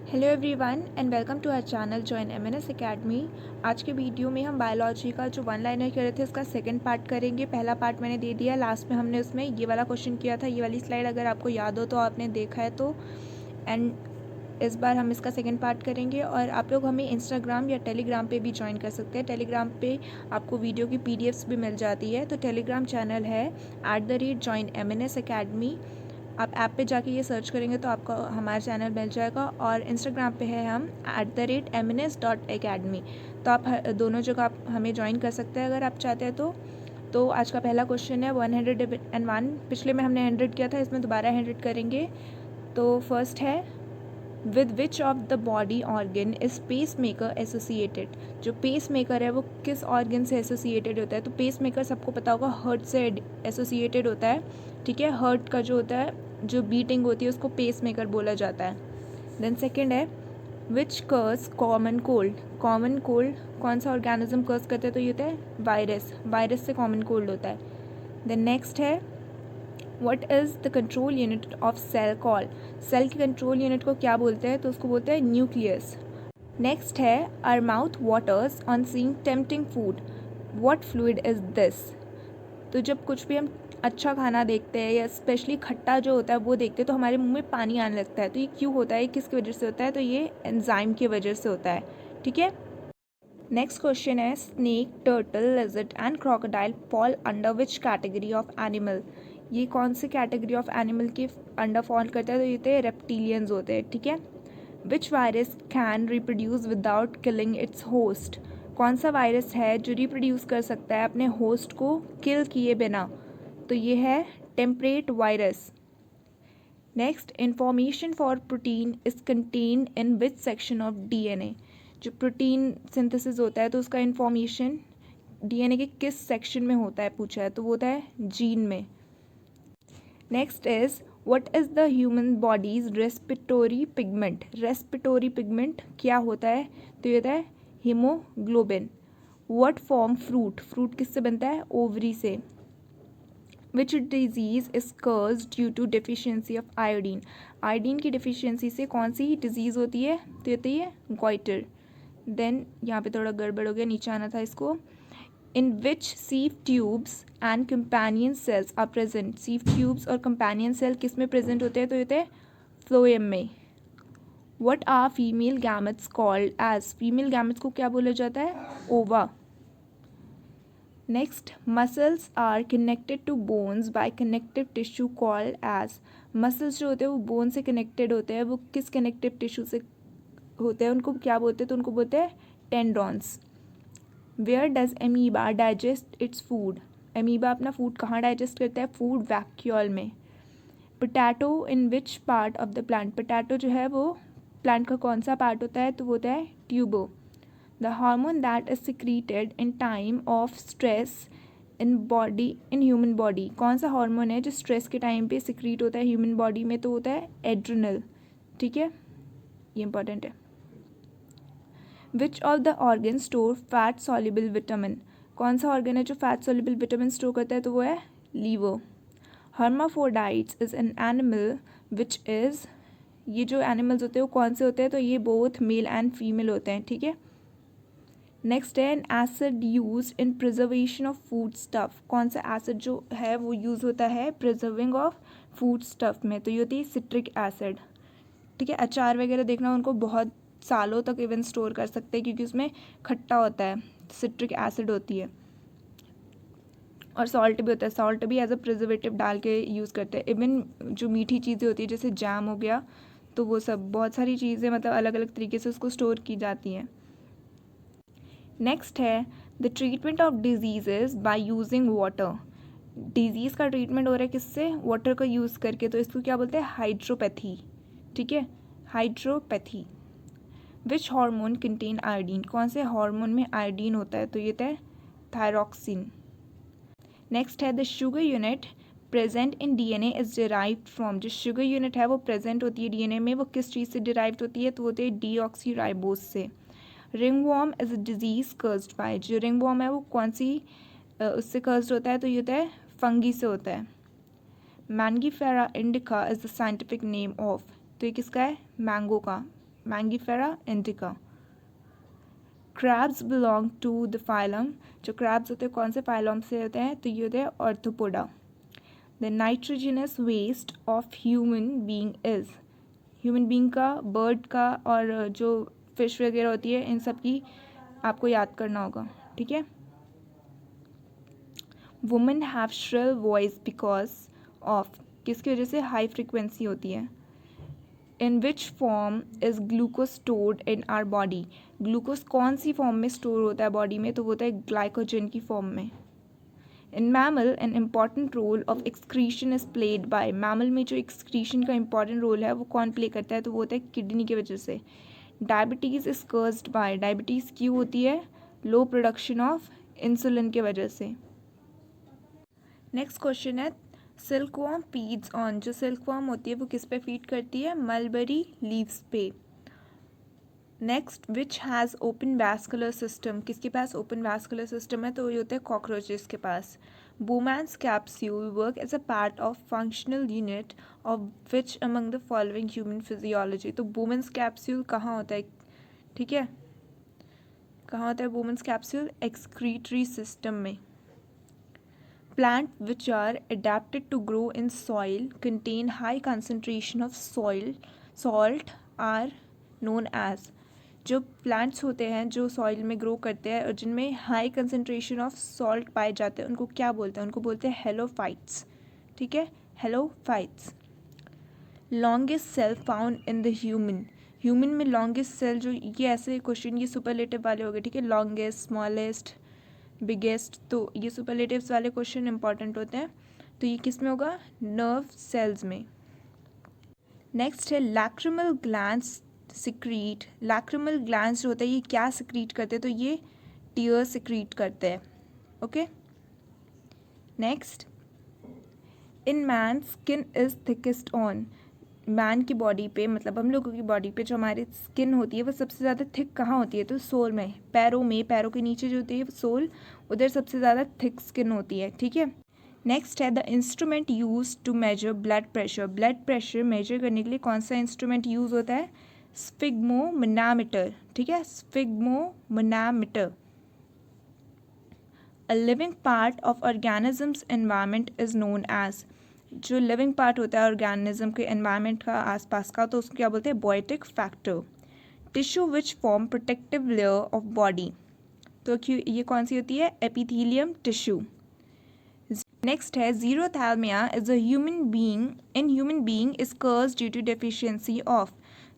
Hello everyone and welcome to our channel join MNS academy. आज के video में हम बायोलॉजी का जो वन लाइनर कर रहे थे उसका सेकंड पार्ट करेंगे। पहला पार्ट मैंने दे दिया, लास्ट में हमने उसमें ये वाला क्वेश्चन किया था। ये वाली स्लाइड अगर आपको याद हो तो आपने देखा है तो। एंड इस बार हम इसका सेकंड पार्ट करेंगे और आप लोग हमें इंस्टाग्राम या टेलीग्राम पे भी ज्वाइन कर सकते हैं। टेलीग्राम पे आपको वीडियो की पीडीएफ्स भी मिल जाती है। तो टेलीग्राम चैनल है @joinmnsaccademy। आप ऐप पे जाके ये सर्च करेंगे तो आपको हमारा चैनल मिल जाएगा। और इंस्टाग्राम पे है हम @mns.academy। तो आप दोनों जगह आप हमें ज्वाइन कर सकते हैं अगर आप चाहते हैं तो आज का पहला क्वेश्चन है 101। पिछले में हमने 100 किया था, इसमें दोबारा 100 करेंगे। तो फर्स्ट है, with which of the body organ is pacemaker associated. जो पेस मेकर है वो किस ऑर्गन से एसोसिएटेड होता है? तो पेस मेकर सबको पता होगा हार्ट से एसोसिएटेड होता है। ठीक है, हार्ट का जो होता है, जो बीटिंग होती है उसको पेस मेकर बोला जाता है। देन सेकेंड है, विच कर्स कॉमन कोल्ड। कॉमन कोल्ड कौन सा ऑर्गेनिज्म कर्स करते हैं? तो ये होता है वायरस। वायरस से कॉमन कोल्ड होता है। देन नेक्स्ट है, what is the control unit of cell call. Cell की कंट्रोल यूनिट को क्या बोलते हैं? तो उसको बोलते हैं न्यूक्लियस। नेक्स्ट है, our mouth waters on seeing tempting food, what fluid is this. तो जब कुछ भी हम अच्छा खाना देखते हैं या स्पेशली खट्टा जो होता है वो देखते हैं तो हमारे मुंह में पानी आने लगता है। तो ये क्यों होता है, किसकी वजह से होता है? तो ये एंजाइम की वजह से होता है। ठीक है। नेक्स्ट क्वेश्चन है, snake, turtle, lizard and crocodile fall under which category of animal. ये कौन से कैटेगरी ऑफ एनिमल के अंडर फॉल करता है? तो ये होते रेप्टिलियंस होते हैं। ठीक है। Which virus can reproduce without killing its host. कौन सा वायरस है जो रिप्रोड्यूस कर सकता है अपने होस्ट को किल किए बिना? तो ये है temperate virus. Next, information for protein is contain in which section of DNA. जो प्रोटीन सिंथेसिस होता है तो उसका इंफॉर्मेशन डीएनए के किस सेक्शन में होता है पूछा है, तो वो होता है जीन में। Next is, what is the human body's respiratory pigment. Respiratory pigment क्या होता है? तो ये होता है haemoglobin. What form fruit. Fruit किससे बनता है? ओवरी से। Which disease is caused due to deficiency of iodine. Iodine की डिफिशियंसी से कौन सी डिजीज होती है? तो होती है गोइटर। देन यहाँ पे थोड़ा गड़बड़ हो गया, नीचे आना था इसको। In which sieve tubes and companion cells are present. Sieve tubes और कंपेनियन सेल किस में प्रेजेंट होते हैं? तो होते हैं फ्लोएम में। What are female gametes called as. Female gametes को क्या बोला जाता है? Ova. Next, muscles are connected to bones by connective tissue called as. Muscles जो होते हैं वो बोन से कनेक्टेड होते हैं, वो किस कनेक्टिव टिश्यू से होते हैं उनको क्या बोलते हैं? तो उनको बोलते हैं tendons. Where does amoeba digest its food. Amoeba अपना फूड कहाँ डाइजेस्ट करता है? फूड वैक्यूल में। Potato in which part of the plant. Potato जो है वो प्लांट का कौन सा पार्ट होता है? तो वो होता है ट्यूबो। The hormone that is secreted in time of stress in body in human body। कौन सा हार्मोन है जो स्ट्रेस के टाइम पे सिक्रीट होता है ह्यूमन बॉडी में? तो होता है एड्रिनल। ठीक है, ये इंपॉर्टेंट है। विच of the organ store fat soluble vitamin. कौन सा ऑर्गन है जो फैट सॉल्युबल विटामिन स्टोर करता है? तो वो है liver. Hermaphrodites is an animal which is. ये जो एनिमल्स होते हैं वो कौन से होते हैं? तो ये बोथ मेल एंड फीमेल होते हैं। ठीक है। नेक्स्ट है, N acid use in preservation of food stuff. कौन सा एसिड जो है वो यूज़ होता है प्रिजर्विंग ऑफ फूड स्टफ में? तो ये होती है सिट्रिक एसिड। ठीक है, अचार वगैरह देखना उनको बहुत सालों तक इवन स्टोर कर सकते हैं क्योंकि उसमें खट्टा होता है, सिट्रिक एसिड होती है। और सॉल्ट भी होता है, सॉल्ट भी एज अ प्रिजर्वेटिव डाल के यूज़ करते हैं। इवन जो मीठी चीज़ें होती है जैसे जैम हो गया, तो वो सब बहुत सारी चीज़ें मतलब अलग अलग तरीके से उसको स्टोर की जाती हैं। नेक्स्ट है, the treatment of disease by using water. Disease का ट्रीटमेंट हो रहा है किससे? वाटर का यूज़ करके। तो इसको क्या बोलते हैं? हाइड्रोपैथी। ठीक है, hydropathy. Which hormone contain iodine. कौन से हार्मोन में आयोडीन होता है? तो ये है थायरॉक्सिन। नेक्स्ट है, the sugar unit present in DNA is derived from. जो शुगर यूनिट है वो प्रेजेंट होती है डीएनए में, वो किस चीज़ से डिराइव्ड होती है? तो होती है डीऑक्सीराइबोस से। Ringworm is a disease caused by. जो रिंगवॉर्म है वो कौन सी उससे कर्स्ड होता है? तो ये होता है फंगी से होता है। Mangifera indica is the scientific name of. तो ये किसका है? मैंगो का। Mangifera indica. Crabs belong to the phylum, जो क्रैब्स होते हैं कौन से फाइलम से होते हैं, तो ये होते हैं Arthropoda. The nitrogenous waste of human being is, human being का, बर्ड का और जो फिश वगैरह होती है इन सब की आपको याद करना होगा, ठीक है। Women have shrill voice because of, किसकी वजह से, हाई फ्रिक्वेंसी होती है। In which form is glucose stored in our body, glucose कौन सी फॉर्म में स्टोर होता है बॉडी में, तो वो होता है ग्लाइकोजन की फॉर्म में। In mammal an important role of excretion is played by, mammal में जो एक्सक्रीशन का इंपॉर्टेंट रोल है वो कौन प्ले करता है, तो वो होता है किडनी की वजह से। Diabetes is caused by, diabetes क्यों होती है, लो प्रोडक्शन ऑफ इंसुलिन की वजह से। नेक्स्ट क्वेश्चन है सिल्कवॉर्म फीड्स ऑन, जो सिल्कवॉर्म होती है वो किस पे फीड करती है, मलबरी लीव्स पे। Next which has open vascular system, किसके पास ओपन वैस्कुलर सिस्टम है, तो ये होते हैं कॉकरोचेस के पास। Bowman's capsule work as a part of functional unit of which among the following human physiology, तो बोमैंस कैप्सूल कहाँ होता है, ठीक है, कहाँ होता है बोमैंस कैप्सूल, एक्सक्रीटरी सिस्टम में। Plants which are adapted to grow in soil contain high concentration of salt are known as, जो प्लांट्स होते हैं जो सॉइल में ग्रो करते हैं और जिनमें हाई कंसनट्रेशन ऑफ सॉल्ट पाए जाते हैं उनको क्या बोलते हैं, उनको बोलते हैं हेलोफाइट्स, ठीक है, halophytes. Longest cell found in the human, human में लॉन्गेस्ट सेल, जो ये ऐसे क्वेश्चन ये सुपरलेटिव वाले हो गए, ठीक है, लॉन्गेस्ट, स्मॉलेस्ट, बिगेस्ट, तो ये सुपरलेटिव्स वाले क्वेश्चन इंपॉर्टेंट होते हैं, तो ये किस में होगा, नर्व सेल्स में। नेक्स्ट है lacrimal glands secrete, lacrimal glands जो होता है ये क्या सिक्रीट करते हैं, तो ये टीयर सिक्रीट करते हैं, okay. Next in man skin is thickest on, man की बॉडी पे, मतलब हम लोगों की बॉडी पे जो हमारी स्किन होती है वो सबसे ज़्यादा थिक कहाँ होती है, तो सोल में, पैरों में, पैरों के नीचे जो होती है सोल, उधर सबसे ज़्यादा थिक स्किन होती है, ठीक है। नेक्स्ट है the instrument use to measure blood pressure, blood pressure measure करने के लिए कौन सा इंस्ट्रूमेंट यूज़ होता है, स्फिग्मोमैनोमीटर, ठीक है, sphygmomanometer. A living part of organisms environment is known as, जो लिविंग पार्ट होता है ऑर्गेनिज्म के एनवायरनमेंट का आसपास का, तो उसको क्या बोलते हैं, biotic factor. Tissue which form protective layer of body, तो ये कौन सी होती है, एपिथेलियम टिश्यू। नेक्स्ट है xerophthalmia is a human being, in human being is caused due to deficiency of,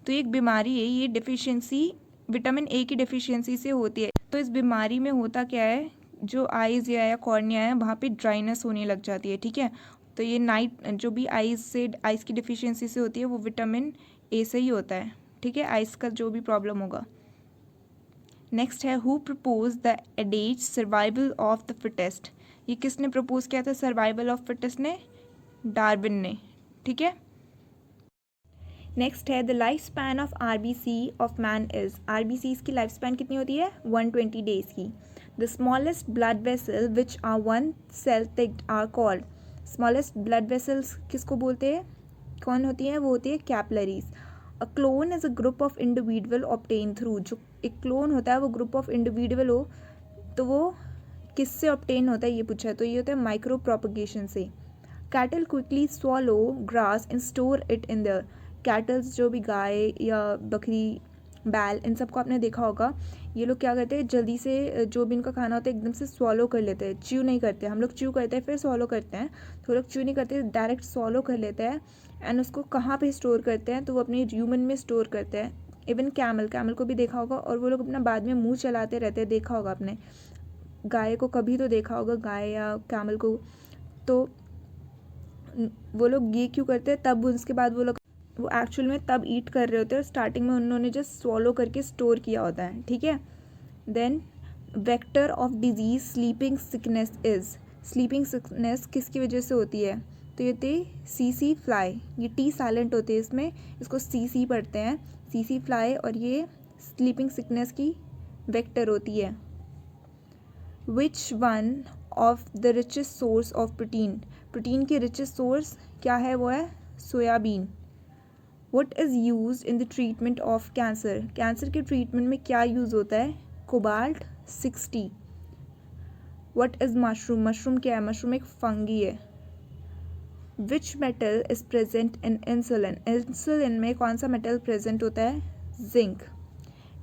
तो एक बीमारी है, ये डेफिशिएंसी विटामिन ए की डेफिशिएंसी से होती है। तो इस बीमारी में होता क्या है, जो आइज़ या कॉर्निया है वहाँ पे ड्राइनेस होने लग जाती है, ठीक है। तो ये नाइट जो भी आइज़ की डिफिशियंसी से होती है वो विटामिन ए से ही होता है, ठीक है, आइज़ का जो भी प्रॉब्लम होगा। नेक्स्ट है who propose the adage survival of the fittest, ये किसने प्रपोज किया था, सर्वाइवल ऑफ फिटेस्ट ने, डार्विन ने, ठीक है। नेक्स्ट है the life span of RBC of man is, RBC की लाइफ स्पैन कितनी होती है, 120 डेज की। The smallest blood vessel which are one cell thick are called, smallest blood vessels किसको बोलते हैं, कौन होती हैं, वो होती है capillaries. A clone is a group of individual obtain through, जो एक क्लोन होता है वो ग्रुप ऑफ इंडिविजुअल हो तो वो किससे ऑब्टेन होता है ये पूछा है, तो ये होता है माइक्रो प्रोपगेशन से। Cattle quickly swallow grass and store it in their, kettles जो भी गाय या बकरी, बैल, इन सबको आपने देखा होगा, ये लोग क्या करते हैं, जल्दी से जो भी इनका खाना होता है एकदम से स्वॉलो कर लेते हैं, च्यू नहीं करते, हम लोग च्यू करते हैं फिर स्वॉलो करते हैं, तो लोग च्यू नहीं करते, डायरेक्ट स्वॉलो कर लेते हैं। एंड उसको कहाँ पे स्टोर करते हैं, तो वो अपने ह्यूमन में स्टोर करते हैं। इवन कैमल को भी देखा होगा, और वो लोग अपना बाद में मुँह चलाते रहते हैं, देखा होगा आपने, गाय को कभी तो देखा होगा, गाय या कैमल को, तो वो लोग ये क्यों करते हैं, तब उसके बाद वो एक्चुअल में तब ईट कर रहे होते हैं, स्टार्टिंग में उन्होंने जस्ट स्वॉलो करके स्टोर किया होता है, ठीक है। Then vector of disease sleeping sickness is, sleeping sickness किसकी वजह से होती है, तो ये होती है सीसी फ्लाई, ये टी साइलेंट होते हैं इसमें, इसको सीसी पढ़ते हैं, सीसी फ्लाई, और ये स्लीपिंग सिकनेस की वेक्टर होती है। Which one of the richest source of protein, protein की रिचेस्ट सोर्स क्या है, वो है soybean. Which one of the richest source of protein, protein की रिचेस्ट सोर्स क्या है, वो है soybean. Which one of the richest source of protein, protein की रिचेस्ट सोर्स क्या है, वो है soybean. What is used in the treatment of cancer, cancer के ट्रीटमेंट में क्या यूज़ होता है, cobalt 60। What is mushroom, mushroom क्या है, मशरूम एक फंगी है। Which metal is present in insulin, insulin में कौन सा मेटल प्रेजेंट होता है, zinc.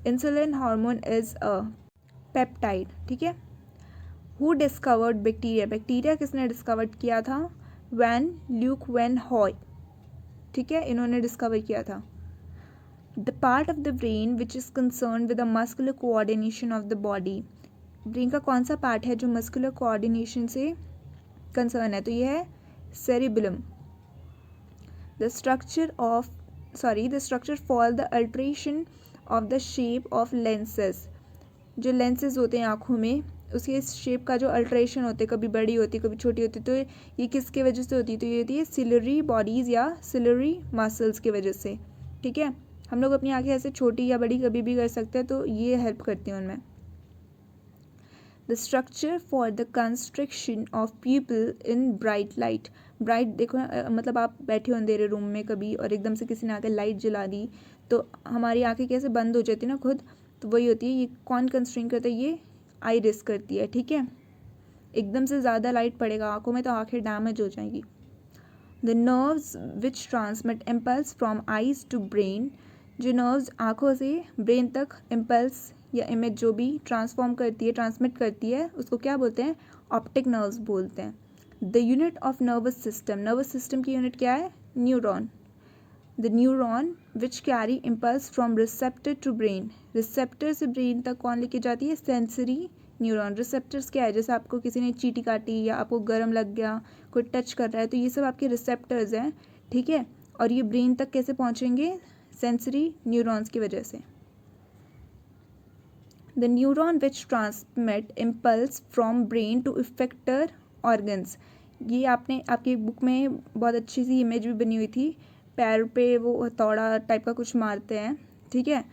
Insulin hormone is a peptide, ठीक है। हु डिस्कवर्ड बैक्टीरिया, बैक्टीरिया किसने डिस्कवर्ड किया था, वैन ल्यूक वैन हॉय, ठीक है, इन्होंने डिस्कवर किया था। The part of the brain which is concern with the muscular coordination of the body, brain का कौन सा पार्ट है जो मस्कुलर कोऑर्डिनेशन से कंसर्न है, तो ये है cerebellum. The structure for the alteration of the shape of lenses, जो लेंसेज होते हैं आँखों में उसके शेप का जो अल्ट्रेशन होते हैं, कभी बड़ी होती है कभी छोटी होती है, तो ये किसके वजह से होती है, तो ये होती है सिलरी बॉडीज़ या सिलरी मसल्स की वजह से, ठीक है। हम लोग अपनी आँखें ऐसे छोटी या बड़ी कभी भी कर सकते हैं, तो ये हेल्प करती हैं उनमें। The structure for the construction of people in bright light, bright देखो मतलब आप बैठे हो अंधेरे रूम में कभी और एकदम से किसी ने आकर लाइट जला दी तो हमारी आंखें कैसे बंद हो जाती है ना खुद, तो वही होती है, ये कौन कंस्ट्रेन करता है, ये आइरिस करती है, ठीक है। एकदम से ज़्यादा लाइट पड़ेगा आंखों में तो आंखें डैमेज हो जाएंगी। The nerves which transmit impulse from eyes to brain, जो नर्व्स आँखों से ब्रेन तक इम्पल्स या इमेज जो भी ट्रांसमिट करती है उसको क्या बोलते हैं, ऑप्टिक नर्व्स बोलते हैं। The unit of nervous system की यूनिट क्या है, neuron. The neuron which carry impulse from receptor to brain, receptor से ब्रेन तक कौन लेके जाती है, सेंसरी न्यूरॉन। रिसेप्टर्स क्या है, जैसे आपको किसी ने चींटी काटी या आपको गर्म लग गया, कोई टच कर रहा है, तो ये सब आपके रिसेप्टर्स हैं, ठीक है। और ये ब्रेन तक कैसे पहुँचेंगे, सेंसरी न्यूरॉन्स की वजह से। The neuron which transmit impulse from brain to effector organs, ये आपने आपकी बुक में बहुत अच्छी सी इमेज भी बनी हुई थी, पैर पे वो हथौड़ा टाइप का कुछ मारते हैं, ठीक है,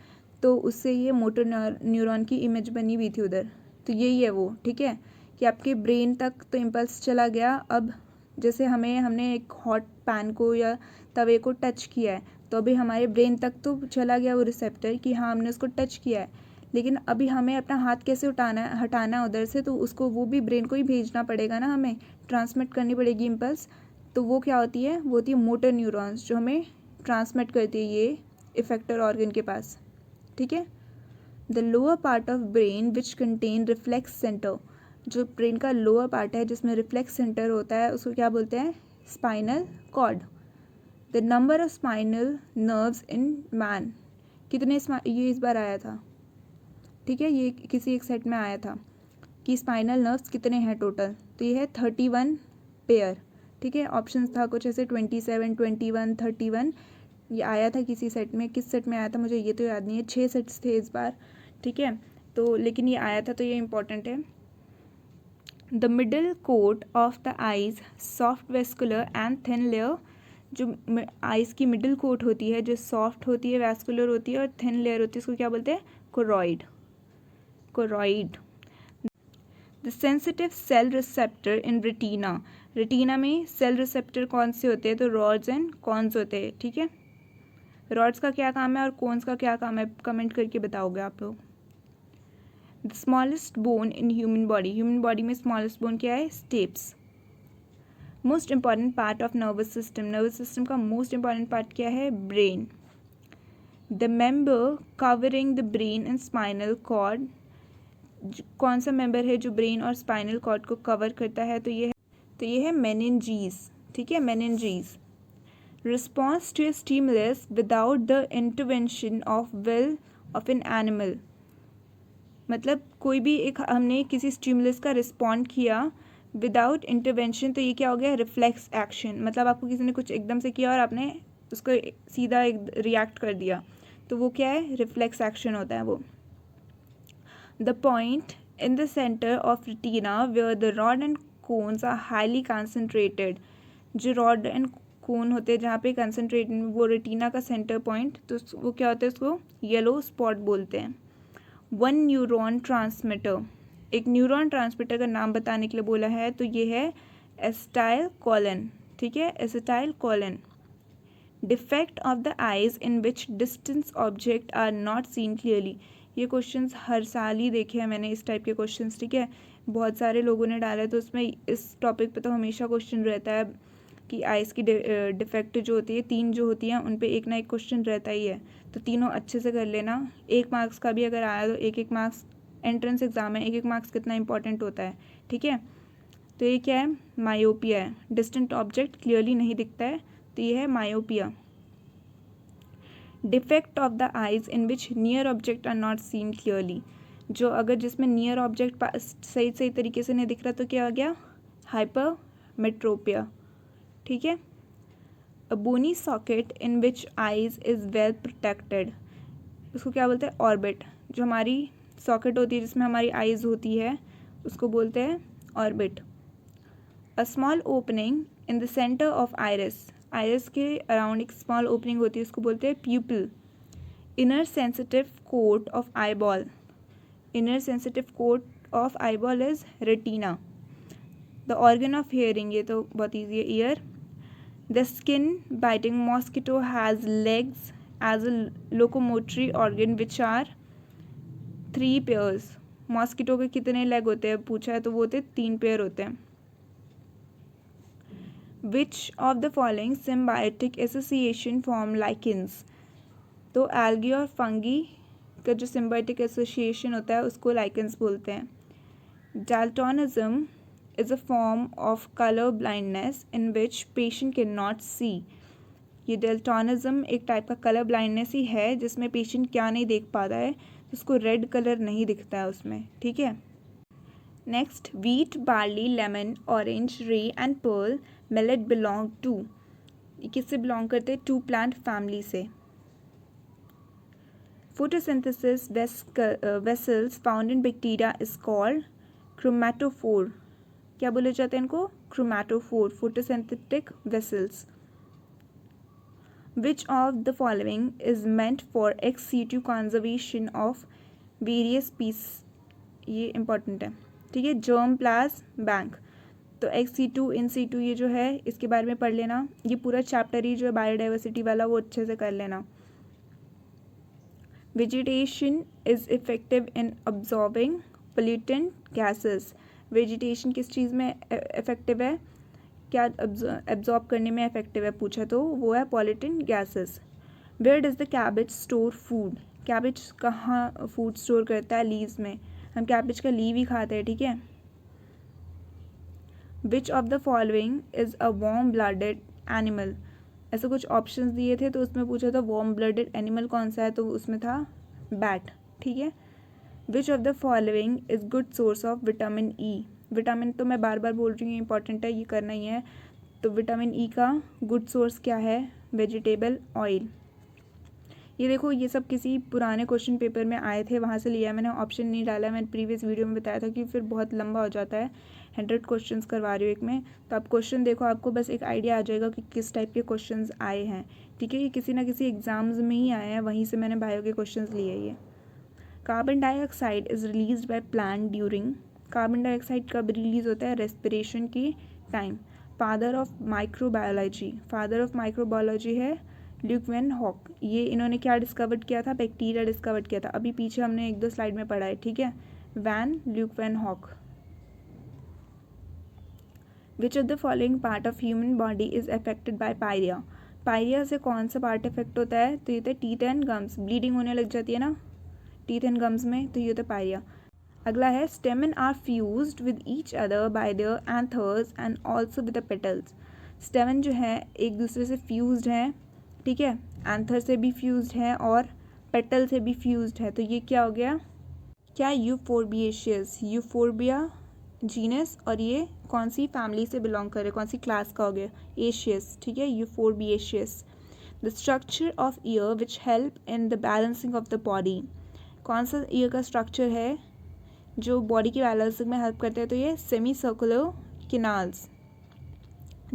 तो उससे ये मोटर न्यूरॉन की इमेज बनी हुई थी उधर, तो यही है वो, ठीक है, कि आपके ब्रेन तक तो इम्पल्स चला गया। अब जैसे हमने एक हॉट पैन को या तवे को टच किया है तो अभी हमारे ब्रेन तक तो चला गया वो रिसेप्टर कि हाँ हमने उसको टच किया है, लेकिन अभी हमें अपना हाथ कैसे हटाना है उधर से, तो उसको वो भी ब्रेन को ही भेजना पड़ेगा ना, हमें ट्रांसमिट करनी पड़ेगी इम्पल्स, तो वो क्या होती है, वो होती है मोटर न्यूरॉन्स जो हमें ट्रांसमिट करती है ये इफेक्टर ऑर्गन के पास, ठीक है। The lower part of brain which contain reflex centre, जो ब्रेन का लोअर पार्ट है जिसमें रिफ्लेक्स सेंटर होता है उसको क्या बोलते हैं, spinal cord. The number of spinal nerves in man, कितने ये इस बार आया था, ठीक है, ये किसी एक सेट में आया था कि स्पाइनल नर्व्स कितने हैं टोटल, तो ये है 31 पेयर, ठीक है। ऑप्शंस था कुछ ऐसे 27, 21, 31, ये आया था किसी सेट में, किस सेट में आया था मुझे ये तो याद नहीं है, 6 सेट्स थे इस बार, ठीक है, तो लेकिन ये आया था तो ये इंपॉर्टेंट है। The middle coat of the eyes soft vascular and thin layer, जो आइज की मिडिल कोट होती है जो सॉफ्ट होती है, वेस्कुलर होती है और थिन लेयर होती है, उसको क्या बोलते हैं, choroid. The sensitive cell receptor in retina, retina में सेल रिसेप्टर कौन से होते हैं, तो रॉड्स एंड कॉन्स होते हैं, ठीक है। रॉड्स का क्या काम है और कॉन्स का क्या काम है, कमेंट करके बताओगे आप लोग। The smallest bone in human body में स्मॉलेस्ट बोन क्या है, stapes. Most important part of nervous system का मोस्ट इंपॉर्टेंट पार्ट क्या है, brain. The membrane covering the brain and spinal cord, कौन सा मेंबर है जो ब्रेन और स्पाइनल कॉर्ड को कवर करता है, तो ये है मेनिंजीज, ठीक है, meninges. Response to a stimulus without the intervention of will of an animal, मतलब कोई भी एक हमने किसी स्टिमुलस का रिस्पॉन्ड किया विदाउट इंटरवेंशन, तो ये क्या हो गया, रिफ्लेक्स एक्शन, मतलब आपको किसी ने कुछ एकदम से किया और आपने उसको सीधा एक रिएक्ट कर दिया, तो वो क्या है, रिफ्लेक्स एक्शन होता है वो। The point in the centre of retina where the rod and cones are highly concentrated, जो रॉड एंड कोन होते हैं जहाँ पे कंसनट्रेट, वो रेटिना का सेंटर पॉइंट, तो वो क्या होता है, उसको येलो स्पॉट बोलते हैं। वन न्यूरॉन ट्रांसमीटर, एक न्यूरॉन ट्रांसमीटर का नाम बताने के लिए बोला है, तो ये है एसिटाइल कोलिन, ठीक है, acetylcholine. Defect of the eyes in which distance object are not seen clearly. ये क्वेश्चंस हर साल ही देखे हैं मैंने, इस टाइप के क्वेश्चंस, ठीक है, बहुत सारे लोगों ने डाला है, तो उसमें इस टॉपिक पे तो हमेशा क्वेश्चन रहता है कि आइज़ की डिफेक्ट जो होती है, 3 जो होती हैं उन पे एक ना एक क्वेश्चन रहता ही है, तो तीनों अच्छे से कर लेना। 1 मार्क्स का भी अगर आया तो 1-1 मार्क्स, एंट्रेंस एग्जाम है, 1-1 मार्क्स कितना इंपॉर्टेंट होता है, ठीक है। तो ये क्या है, मायोपिया है, डिस्टेंट ऑब्जेक्ट क्लियरली नहीं दिखता है, तो ये है myopia. Defect of the eyes in which near object are not seen clearly, जो अगर जिसमें नियर ऑब्जेक्ट सही तरीके से नहीं दिख रहा तो क्या आ गया, हाइपरमेट्रोपिया, ठीक है। A bony socket in which eyes is well protected, उसको क्या बोलते हैं, ऑर्बिट। जो हमारी सॉकेट होती है जिसमें हमारी आइज होती है उसको बोलते हैं orbit. A small opening in the centre of iris, iris के अराउंड एक स्मॉल ओपनिंग होती है उसको बोलते हैं pupil. Inner sensitive coat of eyeball, inner sensitive coat of eyeball is retina. The organ of hearing, ये तो बहुत ईजी है, ear. The skin biting mosquito has legs as a locomotory organ which are 3 pairs. Mosquito के कितने leg होते हैं पूछा है, तो वो होते 3 पेयर होते हैं। विच of the following symbiotic association form lichens, तो एल्गी और फंगी का जो सिम्बायोटिक एसोसिएशन होता है उसको लाइकेंस बोलते हैं। डाल्टोनिज्म is a form of color blindness in which patient cannot see, ये डाल्टोनिज्म एक टाइप का कलर ब्लाइंडनेस ही है जिसमें पेशेंट क्या नहीं देख पाता है, उसको रेड कलर नहीं दिखता है उसमें, ठीक है। Next, wheat, barley, lemon, orange, rye and pearl millet belong to, ये किससे बिलोंग करते हैं, 2 प्लांट फैमिली से। Photosynthesis vessels found in bacteria is called chromatophore, क्या बोले जाते हैं इनको, chromatophore, photosynthetic vessels. Which of the following is meant for ex situ conservation of various piece, ये इंपॉर्टेंट है, ठीक है। जर्म प्लाज्म बैंक, तो एक्स सीटू इन सीटू ये जो है इसके बारे में पढ़ लेना, ये पूरा चैप्टर ही जो है बायोडाइवर्सिटी वाला वो अच्छे से कर लेना। Vegetation is effective in absorbing pollutant gases, vegetation किस चीज़ में इफेक्टिव है, क्या एब्जॉर्ब करने में इफेक्टिव है पूछा तो वो है pollutant gases. Where does the cabbage store food, cabbage कहाँ फूड स्टोर करता है, लीव्स में, हम कैबेज का लीव ही खाते हैं, ठीक है। विच of the following is a warm blooded animal, ऐसे कुछ ऑप्शंस दिए थे तो उसमें पूछा था वार्म ब्लडेड एनिमल कौन सा है, तो उसमें था बैट, ठीक है। विच of the following is good source of vitamin E, vitamin तो मैं बार बार बोल रही हूँ इंपॉर्टेंट है, ये करना ही है, तो विटामिन ई का गुड सोर्स क्या है, वेजिटेबल ऑयल। ये देखो ये सब किसी पुराने क्वेश्चन पेपर में आए थे, वहाँ से लिया है मैंने, ऑप्शन नहीं डाला, मैंने प्रीवियस वीडियो में बताया था कि फिर बहुत लंबा हो जाता है, 100 क्वेश्चंस करवा रही हूँ एक में, तो आप क्वेश्चन देखो, आपको बस एक आइडिया आ जाएगा कि किस टाइप के क्वेश्चंस आए हैं, ठीक है। ये किसी ना किसी एग्जाम्स में ही आए हैं, वहीं से मैंने बायो के क्वेश्चंस लिए। ये carbon dioxide is release by plant during, carbon dioxide कब रिलीज होता है, रेस्पिरेशन की time. Father of microbiology, father of microbiology है ल्यूक वैन हॉक, ये इन्होंने क्या डिस्कवर किया था, बैक्टीरिया डिस्कवर किया था, अभी पीछे हमने 1-2 स्लाइड में पढ़ा है, ठीक है, Leeuwenhoek. Which of the following part of human body is affected by pyorrhoea, pyorrhoea से कौन सा पार्ट इफेक्ट होता है, तो ये होता है टीथ एंड गम्स, ब्लीडिंग होने लग जाती है ना टीथ एंड गम्स में, तो ये होता है पायरिया। अगला है stamen are fused with each other by their anthers and also with the petals, stamen जो है एक दूसरे से फ्यूज्ड है, ठीक है, एंथर से भी फ्यूज्ड है और पेटल से भी फ्यूज्ड है, तो ये क्या हो गया, क्या यूफोर्बिएशियस, यूफोर्बिया जीनस, और ये कौन सी फैमिली से बिलोंग करे, कौन सी क्लास का हो गया, एशियस, ठीक है, Euphorbiaceae. The structure of ear which help in the balancing of the body, कौन सा ईयर का स्ट्रक्चर है जो बॉडी की बैलेंसिंग में हेल्प करते हैं, तो ये semi circular canals.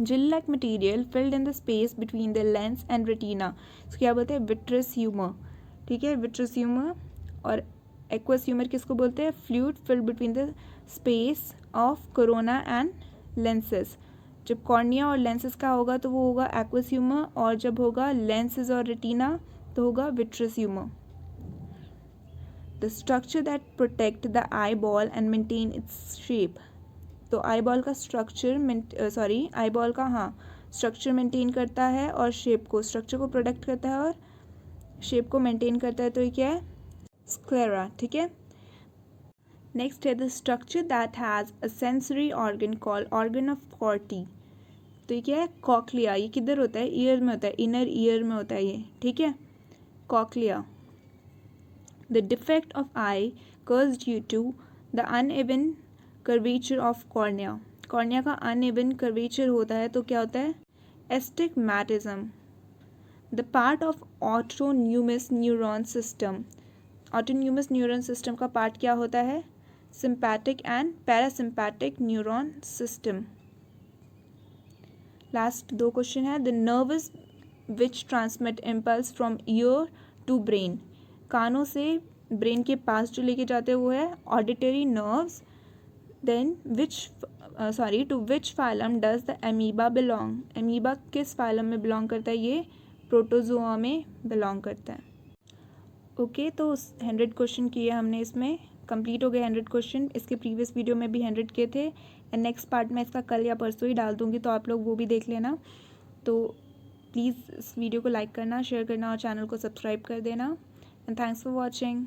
Gel like material filled in the space between the lens and retina, इसको क्या बोलते हैं, विट्रस ह्यूमर, ठीक है, विट्रस ह्यूमर। और एक्वस ह्यूमर किसको बोलते हैं, fluid filled between the space of cornea and lenses, जब कॉर्निया और लेंसेज का होगा तो वो होगा एक्वस ह्यूमर, और जब होगा लेंसेज और रेटिना तो होगा vitreous humour. The structure that protect the eye ball and maintain its shape. तो आई बॉल का स्ट्रक्चर मेंटेन करता है और स्ट्रक्चर को प्रोटेक्ट करता है और शेप को मेंटेन करता है, तो ये क्या है? स्क्लेरा। ठीक है। नेक्स्ट है the structure that has a sensory organ called organ of कॉर्टी। तो ये क्या है? कॉक्लिया। ये किधर होता है? ईयर में होता है, इनर ईयर में होता है ये। ठीक है, cochlea. The defect of eye कर्स due to the uneven curvature of cornea. Cornea का अनइवन कर्वेचर होता है तो क्या होता है? Astigmatism. The part of autonomous neuron system. Autonomous neuron system का पार्ट क्या होता है? Sympathetic and parasympathetic neuron system. Last 2 question है। The nerves which transmit impulse from ear to brain. कानों से ब्रेन के पास जो लेके जाते हैं वो है auditory nerves. Then to which phylum does the amoeba belong. Amoeba किस फाइलम में बिलोंग करता है? ये प्रोटोजोआ में बिलोंग करता है। ओके, तो 100 क्वेश्चन किए हमने, इसमें कंप्लीट हो गए 100 क्वेश्चन। इसके प्रीवियस वीडियो में भी 100 किए थे, एंड नेक्स्ट पार्ट में इसका कल या परसों ही डाल दूँगी, तो आप लोग वो भी देख लेना। तो प्लीज़ इस वीडियो को लाइक करना, शेयर करना और चैनल को सब्सक्राइब कर देना। And thanks for watching.